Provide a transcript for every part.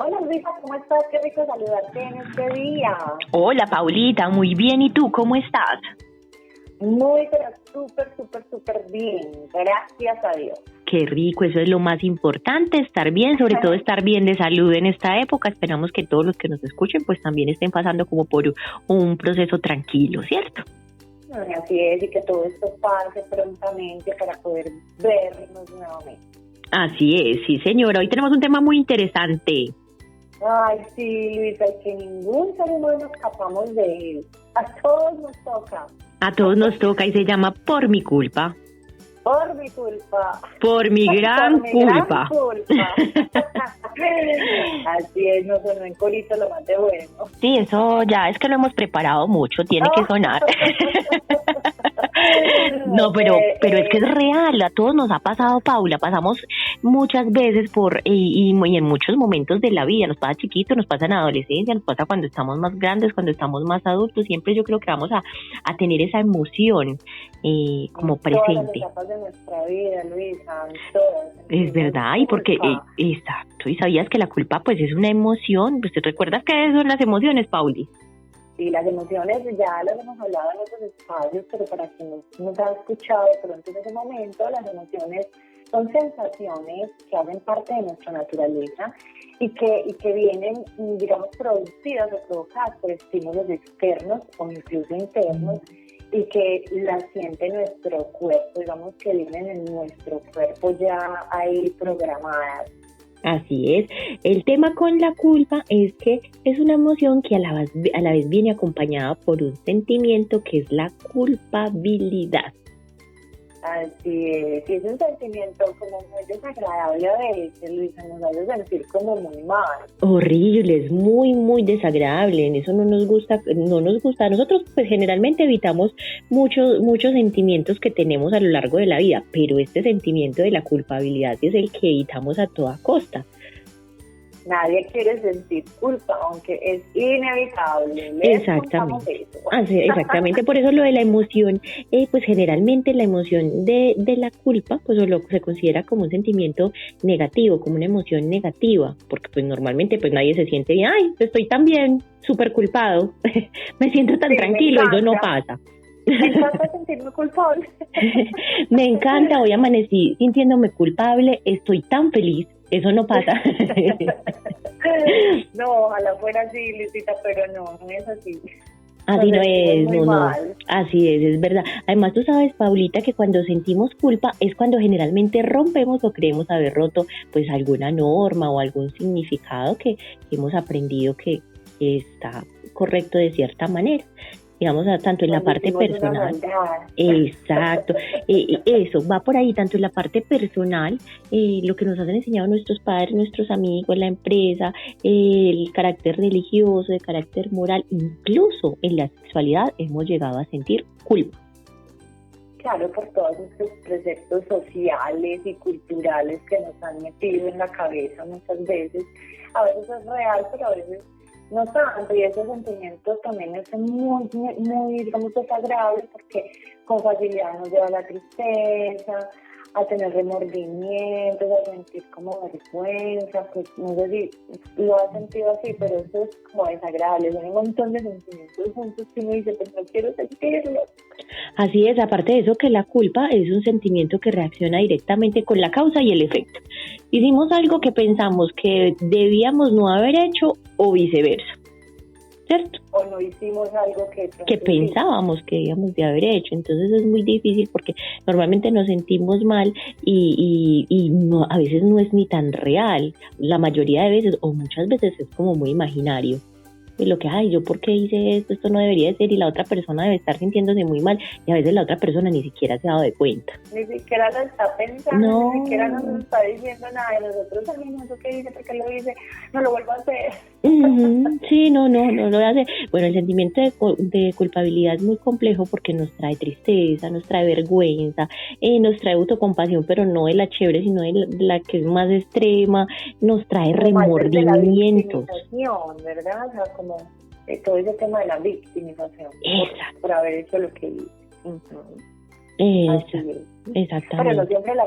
Hola Luisa, ¿cómo estás? Qué rico saludarte en este día. Hola Paulita, muy bien. ¿Y tú cómo estás? Muy, pero súper bien. Gracias a Dios. Qué rico, eso es lo más importante, estar bien, sobre todo estar bien de salud en esta época. Esperamos que todos los que nos escuchen pues también estén pasando como por un proceso tranquilo, ¿cierto? Así es, y que todo esto pase prontamente para poder vernos nuevamente. Así es, sí señora. Hoy tenemos un tema muy interesante. Ay, sí, Luisa, y que ningún ser humano escapamos de él. A todos nos toca. A todos nos toca y se llama Por mi culpa. Por mi culpa. Por mi gran culpa. Así es, no sonó en corito lo más de bueno. Sí, eso ya es que lo hemos preparado mucho, tiene que sonar. No, pero es que es real, a todos nos ha pasado, Paula, pasamos muchas veces y en muchos momentos de la vida, nos pasa chiquito, nos pasa en adolescencia, nos pasa cuando estamos más grandes, cuando estamos más adultos, siempre yo creo que vamos a tener esa emoción como presente. Todas las etapas de nuestra vida, Luisa, todas. Es verdad, y porque, exacto, y sabías que la culpa pues es una emoción, pues ¿te recuerdas qué son las emociones, Pauli? Sí, las emociones ya las hemos hablado en otros espacios, pero para quien nos ha escuchado de pronto en ese momento, las emociones son sensaciones que hacen parte de nuestra naturaleza y que vienen, digamos, producidas o provocadas por estímulos externos o incluso internos y que las siente nuestro cuerpo, digamos que vienen en nuestro cuerpo ya ahí programadas. Así es. El tema con la culpa es que es una emoción que a la vez viene acompañada por un sentimiento que es la culpabilidad. Así es, y es un sentimiento como muy desagradable a veces, Luisa, nos hace sentir como muy mal. Horrible, es muy desagradable, en eso no nos gusta. Nosotros pues generalmente evitamos muchos sentimientos que tenemos a lo largo de la vida, pero este sentimiento de la culpabilidad es el que evitamos a toda costa. Nadie quiere sentir culpa, aunque es inevitable. Exactamente. Exactamente, por eso lo de la emoción, pues generalmente la emoción de la culpa, pues se considera como un sentimiento negativo, como una emoción negativa, porque pues normalmente pues nadie se siente bien, ay, estoy tan bien, súper culpado, me siento tan tranquilo, eso no pasa. Me encanta sentirme culpable. Me encanta, hoy amanecí sintiéndome culpable, estoy tan feliz. Eso no pasa. No, ojalá fuera así, Luisita, pero no es así. Así no es, no. Así es verdad. Además, tú sabes, Paulita, que cuando sentimos culpa es cuando generalmente rompemos o creemos haber roto pues alguna norma o algún significado que hemos aprendido que está correcto de cierta manera. Digamos, tanto en la parte personal, exacto, eso va por ahí, tanto en la parte personal, lo que nos han enseñado nuestros padres, nuestros amigos, la empresa, el carácter religioso, el carácter moral, incluso en la sexualidad hemos llegado a sentir culpa. Claro, por todos estos preceptos sociales y culturales que nos han metido en la cabeza muchas veces. A veces es real, pero a veces no tanto, y esos sentimientos también son muy, digamos, desagradables porque con facilidad nos lleva a la tristeza, a tener remordimientos, a sentir como vergüenza, pues no sé si lo has sentido así, pero eso es como desagradable, son un montón de sentimientos juntos que uno dice, pues no quiero sentirlo. Así es, aparte de eso que la culpa es un sentimiento que reacciona directamente con la causa y el efecto. Hicimos algo que pensamos que debíamos no haber hecho o viceversa, ¿cierto? O no hicimos algo que pensábamos que debíamos de haber hecho, entonces es muy difícil porque normalmente nos sentimos mal y no, a veces no es ni tan real, la mayoría de veces o muchas veces es como muy imaginario. Y lo que, ay, yo por qué hice esto no debería de ser, y la otra persona debe estar sintiéndose muy mal, y a veces la otra persona ni siquiera se ha dado de cuenta. Ni siquiera lo está pensando, ni siquiera nos está diciendo nada de nosotros también, no sé qué dice, porque lo dice, no lo vuelvo a hacer. Sí, no lo hace. Bueno, el sentimiento de culpabilidad es muy complejo porque nos trae tristeza, nos trae vergüenza, nos trae autocompasión, pero no de la chévere, sino de la que es más extrema, nos trae remordimientos. ¿Verdad? O sea, como todo ese tema de la victimización por haber hecho lo que hizo. Exactamente. Pero no siempre la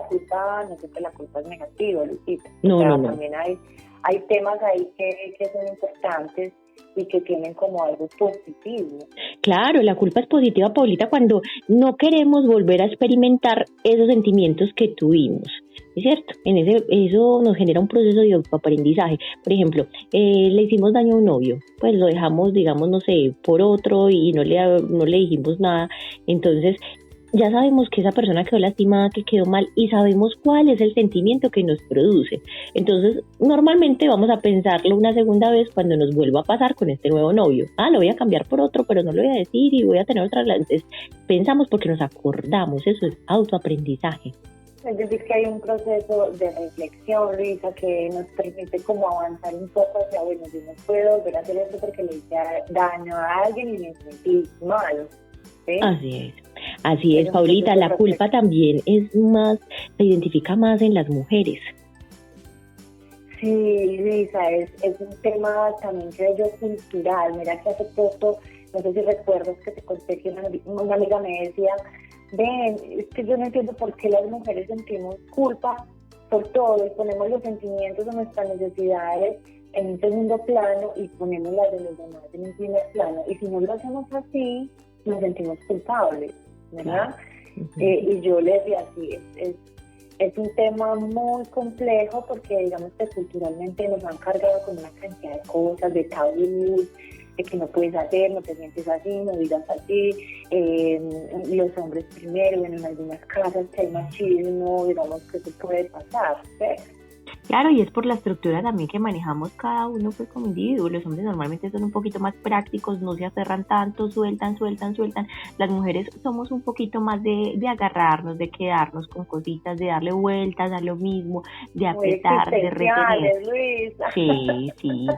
culpa es negativa, Lucita. No. También hay hay temas ahí que son importantes y que tienen como algo positivo. Claro, la culpa es positiva, Paulita, cuando no queremos volver a experimentar esos sentimientos que tuvimos. ¿Es cierto? Eso nos genera un proceso de autoaprendizaje. Por ejemplo, le hicimos daño a un novio, pues lo dejamos, digamos, no sé, por otro y no le dijimos nada. Entonces, ya sabemos que esa persona quedó lastimada, que quedó mal y sabemos cuál es el sentimiento que nos produce. Entonces, normalmente vamos a pensarlo una segunda vez cuando nos vuelva a pasar con este nuevo novio. Lo voy a cambiar por otro, pero no lo voy a decir y voy a tener otra. Entonces, pensamos porque nos acordamos, eso es autoaprendizaje. Es decir, que hay un proceso de reflexión, Luisa, que nos permite como avanzar un poco hacia, bueno, yo no puedo volver a hacer esto porque le hice daño a alguien y me sentí mal. ¿Sí? Así es, Paulita, la culpa también se identifica más en las mujeres. Sí, Luisa, es un tema también, creo yo, cultural. Mira que hace poco, no sé si recuerdas que te conté que una amiga me decía, ven, es que yo no entiendo por qué las mujeres sentimos culpa por todo y ponemos los sentimientos de nuestras necesidades en un segundo plano y ponemos las de los demás en un primer plano. Y si no lo hacemos así, nos sentimos culpables, ¿verdad? Uh-huh. Y yo le decía, sí, es un tema muy complejo porque digamos que culturalmente nos han cargado con una cantidad de cosas, de tabús, de que no puedes hacer, no te sientes así, no digas así, los hombres primero, bueno, en algunas casas que hay machismo, digamos que eso puede pasar, ¿sí? Claro, y es por la estructura también que manejamos cada uno pues como individuo. Los hombres normalmente son un poquito más prácticos, no se aferran tanto, sueltan. Las mujeres somos un poquito más de agarrarnos, de quedarnos con cositas, de darle vueltas a lo mismo, de apretar, de retener. Luisa. Sí,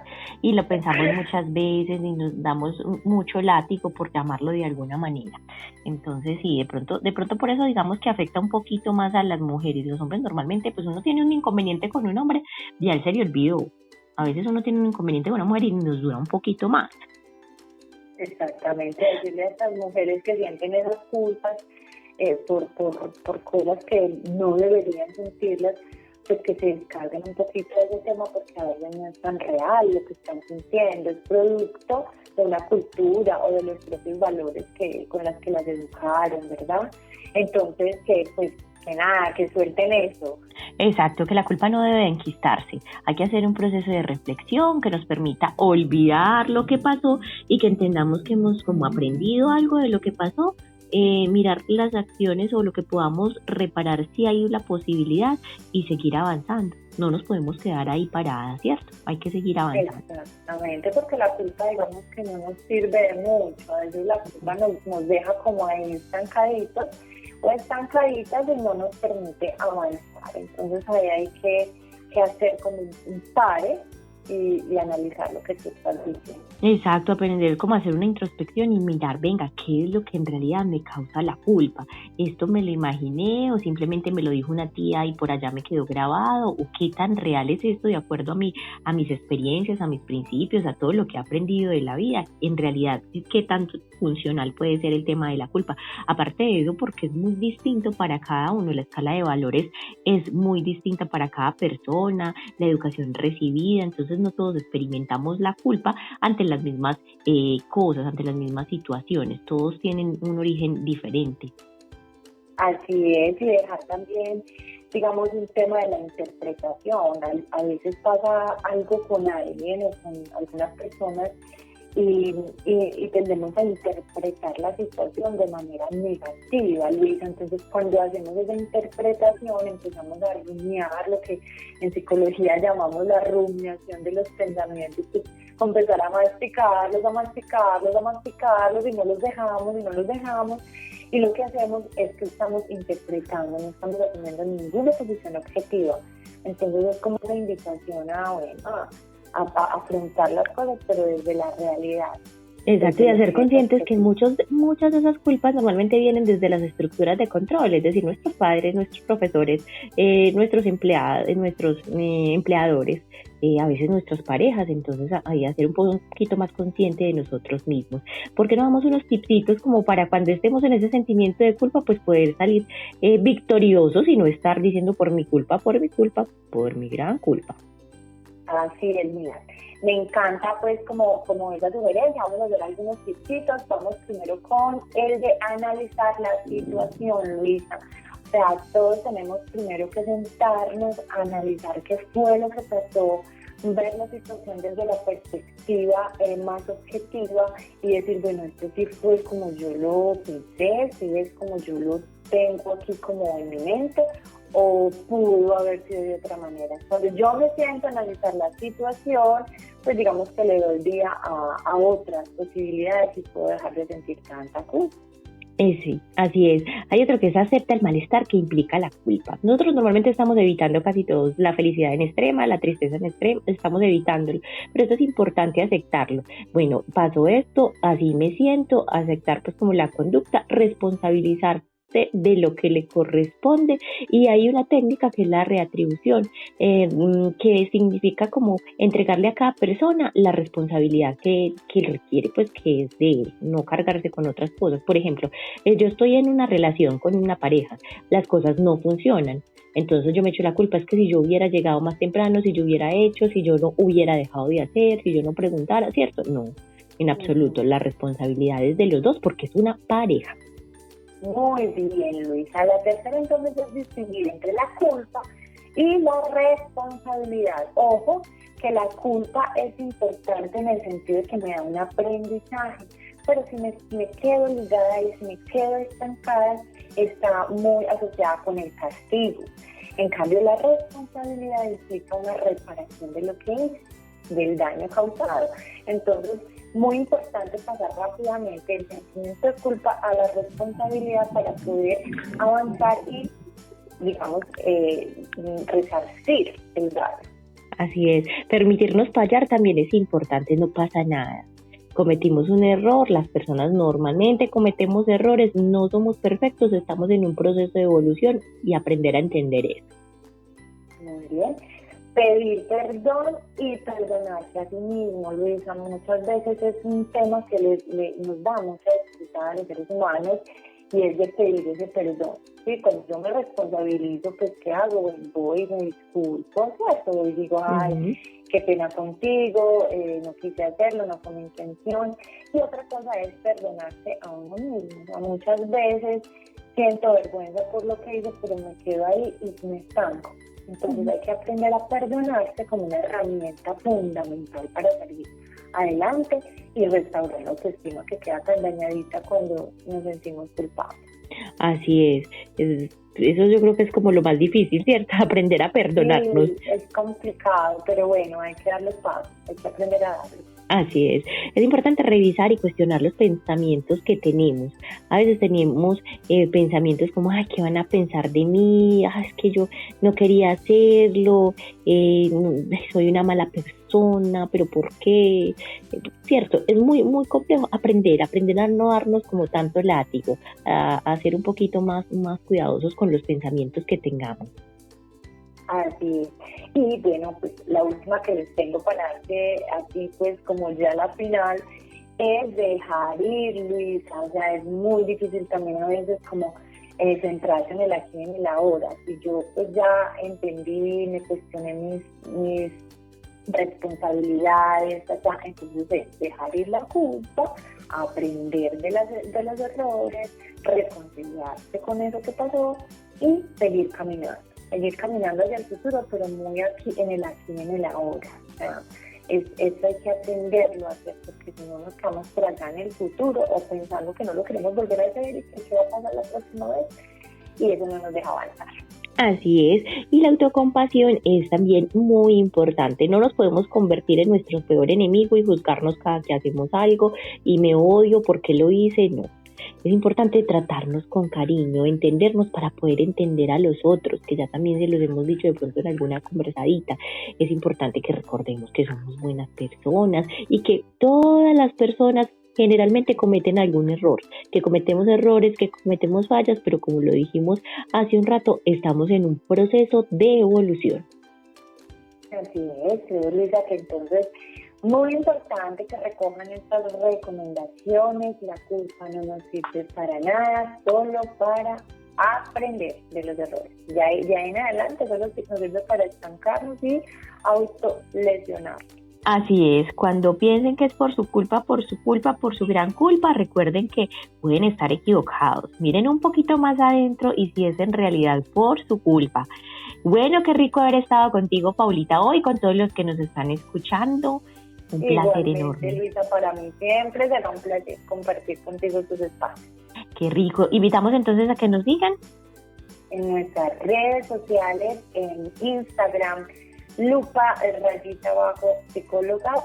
y lo pensamos muchas veces y nos damos mucho látigo por llamarlo de alguna manera. Entonces sí, de pronto por eso digamos que afecta un poquito más a las mujeres. Los hombres normalmente pues uno tiene un inconveniente con un hombre, ya él se le olvidó. A veces uno tiene un inconveniente con una mujer y nos dura un poquito más. Exactamente, decirle a estas mujeres que sienten esas culpas por cosas que no deberían sentirlas, pues que se descarguen un poquito de ese tema porque a veces no es tan real lo que están sintiendo, es producto de una cultura o de los propios valores con las que las educaron, ¿verdad? Entonces, que suelten eso. Exacto, que la culpa no debe enquistarse. Hay que hacer un proceso de reflexión que nos permita olvidar lo que pasó y que entendamos que hemos como aprendido algo de lo que pasó, mirar las acciones o lo que podamos reparar si hay la posibilidad y seguir avanzando. No nos podemos quedar ahí paradas, ¿cierto? Hay que seguir avanzando. Exactamente, porque la culpa digamos que no nos sirve de mucho. A veces la culpa nos deja como ahí estancaditas y no nos permite avanzar. Entonces ahí hay que hacer como un pare y analizar lo que tú estás diciendo. Exacto, aprender cómo hacer una introspección y mirar, venga, ¿qué es lo que en realidad me causa la culpa? ¿Esto me lo imaginé o simplemente me lo dijo una tía y por allá me quedó grabado? ¿O qué tan real es esto de acuerdo a mis experiencias, a mis principios, a todo lo que he aprendido de la vida? En realidad, ¿qué tan funcional puede ser el tema de la culpa? Aparte de eso, porque es muy distinto para cada uno, la escala de valores es muy distinta para cada persona, la educación recibida, entonces no todos experimentamos la culpa ante las mismas cosas, ante las mismas situaciones, todos tienen un origen diferente. Así es, y dejar también, digamos, un tema de la interpretación. A veces pasa algo con alguien o con algunas personas y tendemos a interpretar la situación de manera negativa, Luisa. Entonces, cuando hacemos esa interpretación, empezamos a rumiar lo que en psicología llamamos la rumiación de los pensamientos, pues, empezar a masticarlos y no los dejamos. Y lo que hacemos es que estamos interpretando, no estamos asumiendo ninguna posición objetiva. Entonces, es como una invitación a afrontar las cosas, pero desde la realidad. Exacto, y hacer conscientes que muchas de esas culpas normalmente vienen desde las estructuras de control, es decir, nuestros padres, nuestros profesores, nuestros empleadores, a veces nuestras parejas. Entonces hay que ser un poquito más consciente de nosotros mismos. ¿Por qué no damos unos tipsitos como para cuando estemos en ese sentimiento de culpa, pues poder salir victoriosos y no estar diciendo por mi culpa, por mi gran culpa? Así es, mira. Me encanta pues como esa sugerencia. Vamos a hacer algunos tipsitos. Vamos primero con el de analizar la situación, Luisa. O sea, todos tenemos primero que sentarnos, analizar qué fue lo que pasó, ver la situación desde la perspectiva más objetiva y decir, bueno, esto sí fue como yo lo pensé, sí es como yo lo tengo aquí como en mi mente, o pudo haber sido de otra manera. Cuando yo me siento a analizar la situación, pues digamos que le doy vía a otras posibilidades y puedo dejar de sentir tanta culpa. Sí, así es. Hay otro que es acepta el malestar que implica la culpa. Nosotros normalmente estamos evitando casi todos la felicidad en extrema, la tristeza en extrema, estamos evitándolo, pero esto es importante aceptarlo. Bueno, pasó esto, así me siento, aceptar pues como la conducta, responsabilizar de lo que le corresponde, y hay una técnica que es la reatribución, que significa como entregarle a cada persona la responsabilidad que requiere, pues que es de él, no cargarse con otras cosas. Por ejemplo, yo estoy en una relación con una pareja, las cosas no funcionan, entonces yo me echo la culpa, es que si yo hubiera llegado más temprano, si yo hubiera hecho, si yo no hubiera dejado de hacer, si yo no preguntara, ¿cierto? No, en absoluto, la responsabilidad es de los dos porque es una pareja. Muy bien, Luisa. La tercera entonces es distinguir entre la culpa y la responsabilidad. Ojo, que la culpa es importante en el sentido de que me da un aprendizaje, pero si me quedo ligada y si me quedo estancada, está muy asociada con el castigo. En cambio, la responsabilidad implica una reparación de lo que hice, del daño causado. Entonces, muy importante pasar rápidamente el sentimiento de culpa a la responsabilidad para poder avanzar y, digamos, resarcir el daño. Así es, permitirnos fallar también es importante, no pasa nada. Cometimos un error, las personas normalmente cometemos errores, no somos perfectos, estamos en un proceso de evolución y aprender a entender eso. Muy bien. Pedir perdón y perdonarse a sí mismo, Luisa, muchas veces es un tema que nos da mucha dificultad a los seres humanos y es de pedir ese perdón. Sí, cuando yo me responsabilizo, pues ¿qué hago? Voy y me disculpo, ¿cierto? Y digo, ay, qué pena contigo, no quise hacerlo, no fue mi intención. Y otra cosa es perdonarse a uno mismo. O sea, muchas veces siento vergüenza por lo que hice, pero me quedo ahí y me estanco. Entonces hay que aprender a perdonarse como una herramienta fundamental para salir adelante y restaurar la autoestima que queda tan dañadita cuando nos sentimos culpables. Así eso yo creo que es como lo más difícil, ¿cierto? Aprender a perdonarnos. Sí, es complicado, pero bueno, hay que darle paso, hay que aprender a darle. Así es importante revisar y cuestionar los pensamientos que tenemos. A veces tenemos pensamientos como, ay, ¿qué van a pensar de mí? Ay, es que yo no quería hacerlo, soy una mala persona, pero ¿por qué? Cierto, es muy, muy complejo aprender a no darnos como tanto látigo, a ser un poquito más cuidadosos con los pensamientos que tengamos. Así es. Y bueno, pues la última que les tengo para darte aquí, pues como ya la final, es dejar ir, Luisa. O sea, es muy difícil también a veces como centrarse en el aquí y en el ahora. Si yo pues ya entendí, me cuestioné mis responsabilidades, entonces dejar ir la culpa, aprender de los errores, reconciliarse con eso que pasó y seguir caminando hacia el futuro, pero muy aquí y en el ahora. O sea, eso hay que aprenderlo a hacer, porque si no nos quedamos por acá en el futuro o pensando que no lo queremos volver a hacer y que qué va a pasar la próxima vez, y eso no nos deja avanzar. Así es, y la autocompasión es también muy importante. No nos podemos convertir en nuestro peor enemigo y juzgarnos cada que hacemos algo y me odio porque lo hice, no. Es importante tratarnos con cariño, entendernos para poder entender a los otros, que ya también se los hemos dicho de pronto en alguna conversadita. Es importante que recordemos que somos buenas personas y que todas las personas generalmente cometen algún error, que cometemos errores, que cometemos fallas, pero como lo dijimos hace un rato, estamos en un proceso de evolución. Así es, creo, Luisa, que entonces muy importante que recojan estas recomendaciones. La culpa no nos sirve para nada, solo para aprender de los errores. Ya en adelante solo nos sirve para estancarnos y autolesionar. Así es, cuando piensen que es por su culpa, por su gran culpa, recuerden que pueden estar equivocados. Miren un poquito más adentro y si es en realidad por su culpa. Bueno, qué rico haber estado contigo, Paulita, hoy, con todos los que nos están escuchando. Un placer enorme. Luisa, para mí siempre será un placer compartir contigo tus espacios. Qué rico. Invitamos entonces a que nos digan. En nuestras redes sociales, en Instagram, lupa_psicólogas,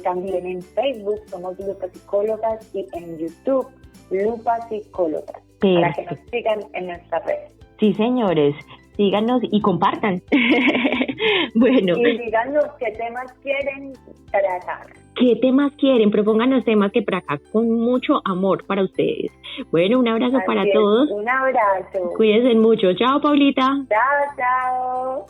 también en Facebook somos Lupa Psicólogas y en YouTube Lupa Psicólogas. Perfecto. Para que nos sigan en nuestras redes. Sí, señores, síganos y compartan. Bueno. Y díganos qué temas quieren tratar. ¿Qué temas quieren? Propónganos temas que para acá con mucho amor para ustedes. Bueno, un abrazo para todos. Un abrazo. Cuídense mucho. Chao, Paulita. Chao, chao.